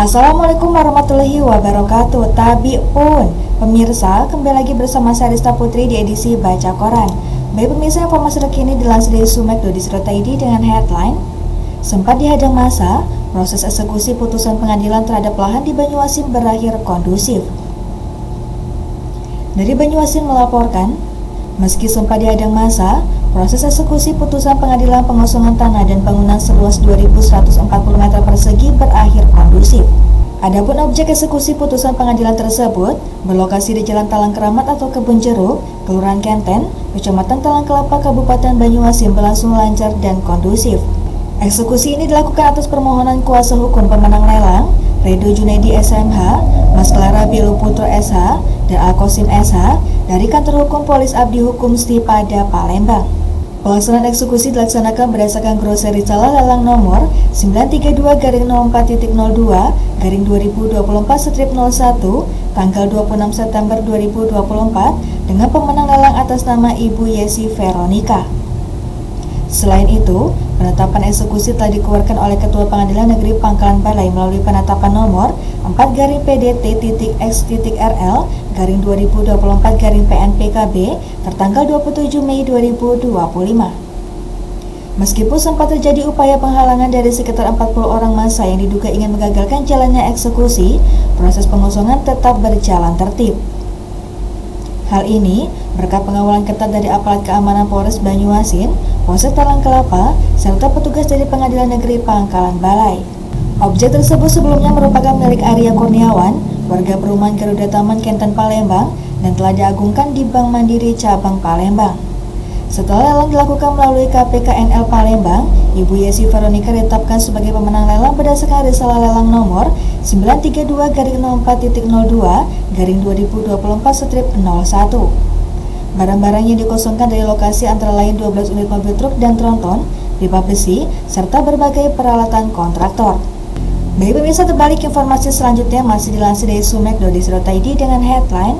Assalamualaikum warahmatullahi wabarakatuh. Tabi'un pemirsa, kembali lagi bersama saya Rista Putri di edisi Baca Koran. Baik pemirsa, informasi terkini dilansir dari sumek.id dengan headline sempat dihadang massa, proses eksekusi putusan pengadilan terhadap lahan di Banyuasin berakhir kondusif. Dari Banyuasin melaporkan, meski sempat dihadang massa, proses eksekusi putusan pengadilan pengosongan tanah dan bangunan seluas 2.140 meter persegi berakhir kondusif. Adapun objek eksekusi putusan pengadilan tersebut berlokasi di Jalan Talang Keramat atau Kebun Jeruk, Kelurahan Kenten, Kecamatan Talang Kelapa, Kabupaten Banyuasin berlangsung lancar dan kondusif. Eksekusi ini dilakukan atas permohonan kuasa hukum pemenang lelang, Redo Junaidi SMH, Mas Clara Bilu Putro SH, dan Al-Qasim SH dari Kantor Hukum Polis Abdi Hukum Stipada Palembang. Pelaksanaan eksekusi dilaksanakan berdasarkan groser risalah lelang nomor 932-04.02-2024/01 tanggal 26 September 2024 dengan pemenang lelang atas nama Ibu Yesi Veronica. Selain itu, penetapan eksekusi telah dikeluarkan oleh Ketua Pengadilan Negeri Pangkalan Balai melalui penetapan nomor 4-PDT-XRL-2024-PNPKB tertanggal 27 Mei 2025. Meskipun sempat terjadi upaya penghalangan dari sekitar 40 orang massa yang diduga ingin menggagalkan jalannya eksekusi, proses pengosongan tetap berjalan tertib. Hal ini berkat pengawalan ketat dari aparat keamanan Polres Banyuasin, Polsek Talang Kelapa, serta petugas dari Pengadilan Negeri Pangkalan Balai. Objek tersebut sebelumnya merupakan milik Arya Kurniawan, warga perumahan Garuda Taman Kenten Palembang, dan telah diagungkan di Bank Mandiri Cabang Palembang. Setelah lelang dilakukan melalui KPKNL Palembang, Ibu Yesi Veronica ditetapkan sebagai pemenang lelang berdasarkan risalah lelang nomor 932-04.02-2024/01. Barang-barang yang dikosongkan dari lokasi antara lain 12 unit mobil truk dan tronton, pipa besi, serta berbagai peralatan kontraktor. Baik pemirsa, terbalik informasi selanjutnya masih dilansir dari sumek.id dengan headline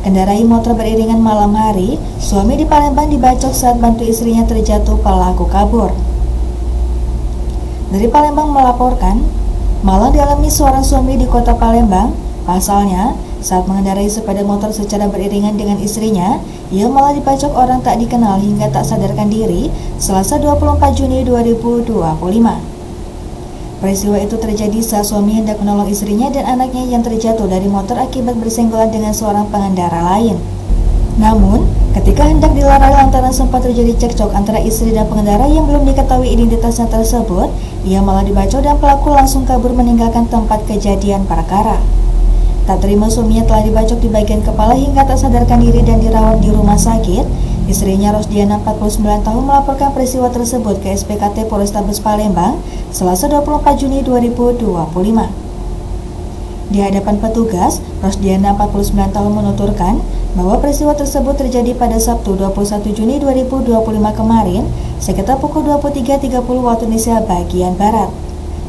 kendarai motor beriringan malam hari, suami di Palembang dibacok saat bantu istrinya terjatuh pelaku kabur. Dari Palembang melaporkan, malang dialami seorang suami di kota Palembang. Pasalnya, saat mengendarai sepeda motor secara beriringan dengan istrinya, ia malah dibacok orang tak dikenal hingga tak sadarkan diri Selasa 24 Juni 2025. Peristiwa itu terjadi saat suami hendak menolong istrinya dan anaknya yang terjatuh dari motor akibat bersenggolan dengan seorang pengendara lain. Namun, ketika hendak dilarai lantaran sempat terjadi cekcok antara istri dan pengendara yang belum diketahui identitasnya tersebut, ia malah dibacok dan pelaku langsung kabur meninggalkan tempat kejadian perkara. Tak terima suaminya telah dibacok di bagian kepala hingga tak sadarkan diri dan dirawat di rumah sakit, istrinya Rosdiana 49 tahun melaporkan peristiwa tersebut ke SPKT Polrestabes Palembang Selasa 24 Juni 2025. Di hadapan petugas, Rosdiana 49 tahun menuturkan bahwa peristiwa tersebut terjadi pada Sabtu 21 Juni 2025 kemarin sekitar pukul 23.30 waktu Indonesia bagian Barat.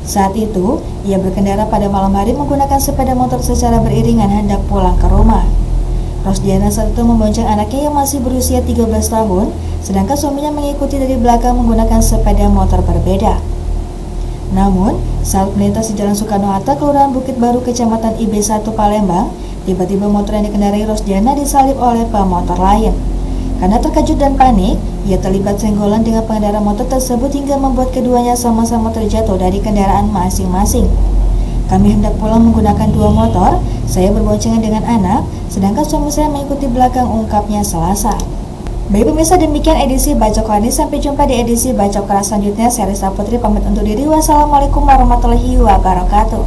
Saat itu, ia berkendara pada malam hari menggunakan sepeda motor secara beriringan hendak pulang ke rumah. Rosdiana saat itu membonceng anaknya yang masih berusia 13 tahun, sedangkan suaminya mengikuti dari belakang menggunakan sepeda motor berbeda. Namun, saat melintas di Jalan Soekarno-Hatta, Kelurahan Bukit Baru, Kecamatan IB1 Palembang, tiba-tiba motor yang dikendarai Rosdiana disalip oleh pemotor lain. Karena terkejut dan panik, ia terlibat senggolan dengan pengendara motor tersebut hingga membuat keduanya sama-sama terjatuh dari kendaraan masing-masing. Kami hendak pulang menggunakan dua motor, saya berboncengan dengan anak, sedangkan suami saya mengikuti belakang, ungkapnya Selasa. Baik pemirsa, demikian edisi Baca Koran ini. Sampai jumpa di edisi Baca Koran selanjutnya. Saya Rista Putri pamit undur diri. Wassalamualaikum warahmatullahi wabarakatuh.